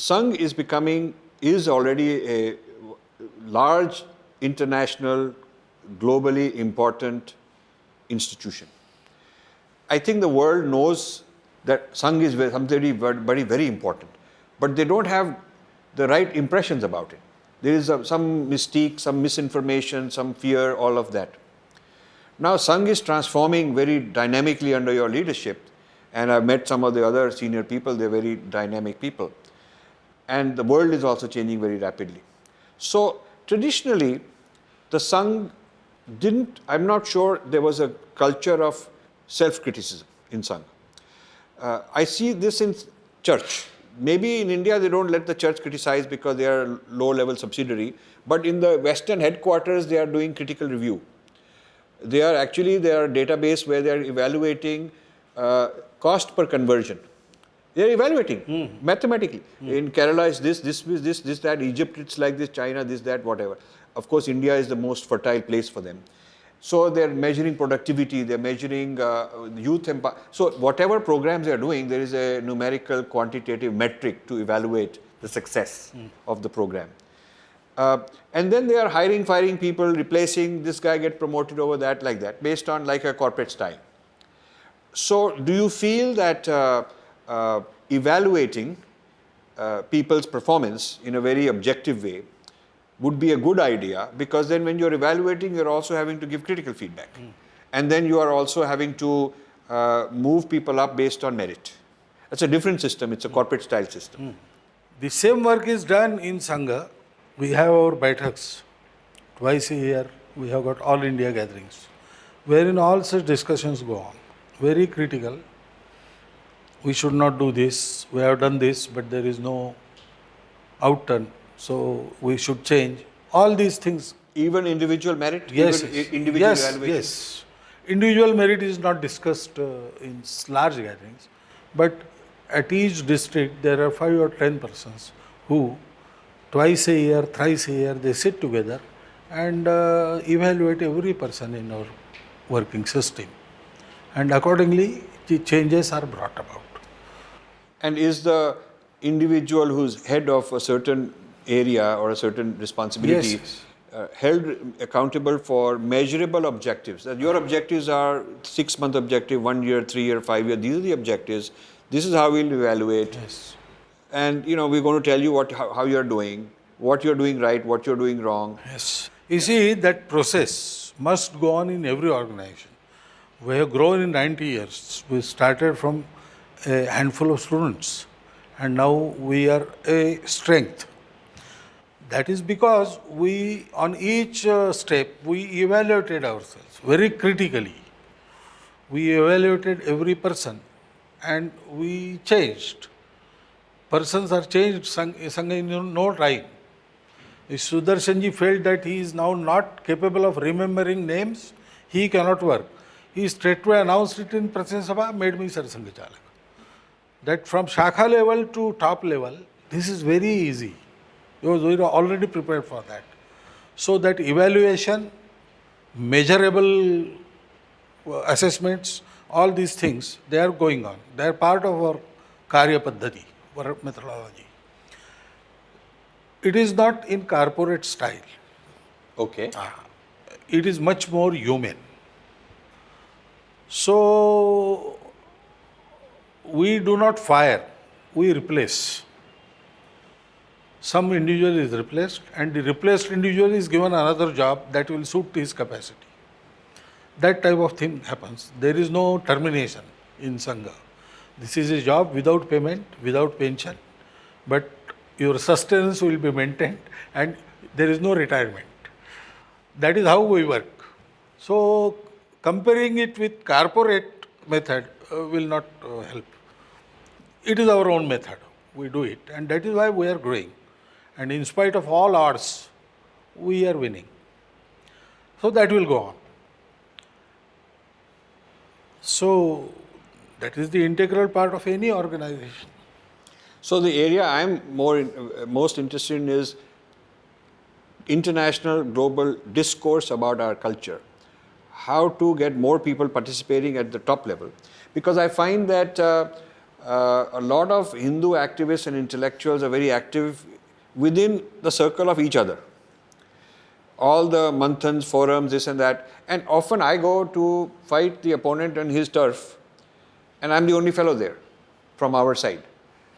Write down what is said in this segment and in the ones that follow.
Sangh is already a large international, globally important institution. I think the world knows that Sangh is something very, very important, but they don't have the right impressions about it. There is some mystique, some misinformation, some fear, all of that. Now Sangh is transforming very dynamically under your leadership, and I've met some of the other senior people, they're very dynamic people. And the world is also changing very rapidly. So traditionally, the Sangh I'm not sure there was a culture of self-criticism in Sangh. I see this in church. Maybe in India they don't let the church criticize because they are a low-level subsidiary, but in the Western headquarters they are doing critical review. They are a database where they are evaluating cost per conversion. They are evaluating mathematically. In Kerala it's this, that. Egypt it's like this, China this, that, whatever. Of course, India is the most fertile place for them. So they're measuring productivity, they're measuring youth empowerment. So whatever programs they're doing, there is a numerical, quantitative metric to evaluate the success of the program. And then they are firing people, replacing, this guy get promoted over that, like that, based on like a corporate style. So do you feel that evaluating people's performance in a very objective way would be a good idea, because then when you're evaluating, you're also having to give critical feedback. And then you are also having to move people up based on merit. It's a different system, it's a corporate style system. The same work is done in Sangha. We have our baithaks twice a year. We have got all India gatherings, wherein all such discussions go on. Very critical. We should not do this. We have done this, but there is no outturn. So we should change. All these things. Even individual merit? Yes. Even individual evaluation? Yes. Individual merit is not discussed in large gatherings, but at each district there are 5 or 10 persons who twice a year, thrice a year, they sit together and evaluate every person in our working system. And accordingly, the changes are brought about. And is the individual who's head of a certain area or a certain responsibility held accountable for measurable objectives? That your objectives are 6-month objective, 1 year, 3 year, 5 year. These are the objectives. This is how we'll evaluate. Yes. And we're going to tell you how you're doing, what you're doing right, what you're doing wrong. Yes. You see, that process must go on in every organization. We have grown in 90 years. We started from a handful of students, and now we are a strength. That is because we, on each step, we evaluated ourselves very critically. We evaluated every person and we changed. Persons are changed, Sangha in no time. If Sudarshanji felt that he is now not capable of remembering names, he cannot work. He straightway announced it in Pratham Sabha, made me Sarsanghchalak. That from Shakha level to top level, this is very easy. We were already prepared for that. So that evaluation, measurable assessments, all these things, they are going on. They are part of our Karya Paddhati, our methodology. It is not in corporate style. Okay. It is much more human. So, we do not fire, we replace. Some individual is replaced, and the replaced individual is given another job that will suit his capacity. That type of thing happens. There is no termination in Sangha. This is a job without payment, without pension, but your sustenance will be maintained and there is no retirement. That is how we work. So, comparing it with corporate method will not help. It is our own method. We do it, and that is why we are growing. And in spite of all odds, we are winning. So that will go on. So that is the integral part of any organization. So the area I'm most interested in is international global discourse about our culture. How to get more people participating at the top level. Because I find that a lot of Hindu activists and intellectuals are very active within the circle of each other. All the manthans, forums, this and that. And often I go to fight the opponent on his turf, and I'm the only fellow there from our side.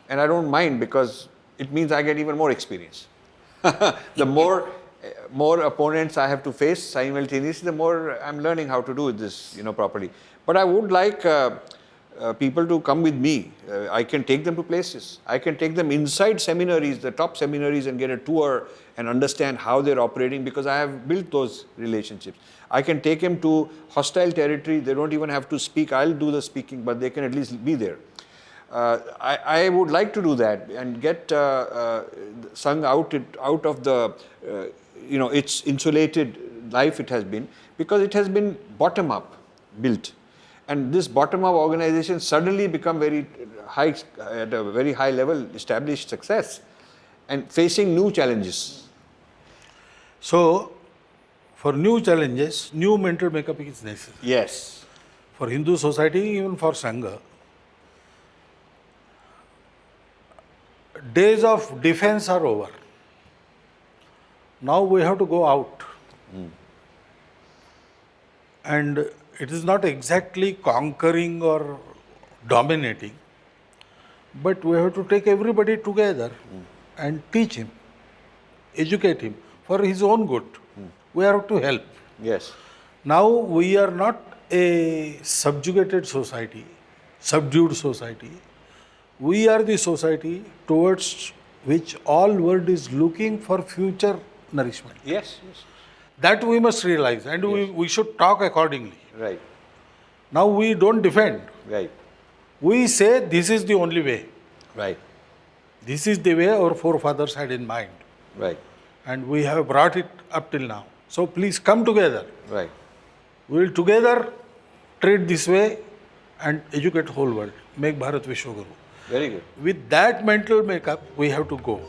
And I don't mind, because it means I get even more experience. The more opponents I have to face simultaneously, the more I'm learning how to do this, properly. But I would like people to come with me. I can take them to places. I can take them inside seminaries, the top seminaries, and get a tour and understand how they're operating, because I have built those relationships. I can take them to hostile territory. They don't even have to speak. I'll do the speaking, but they can at least be there. I would like to do that and get Sangh out of the, its insulated life it has been, because it has been bottom up built. And this bottom up organization suddenly become very high, at a very high level, established success and facing new challenges. So, for new challenges, new mental makeup is necessary. Yes. For Hindu society, even for Sangha, days of defense are over. Now we have to go out. And it is not exactly conquering or dominating, but we have to take everybody together and teach him, educate him for his own good. We have to help. Yes. Now we are not a subjugated society, subdued society. We are the society towards which all world is looking for future nourishment. Yes. Yes. That we must realize, and we should talk accordingly. Right. Now we don't defend. Right. We say this is the only way. Right. This is the way our forefathers had in mind. Right. And we have brought it up till now. So please come together. Right. We will together treat this way and educate the whole world. Make Bharat Vishwaguru. Very good. With that mental makeup, we have to go.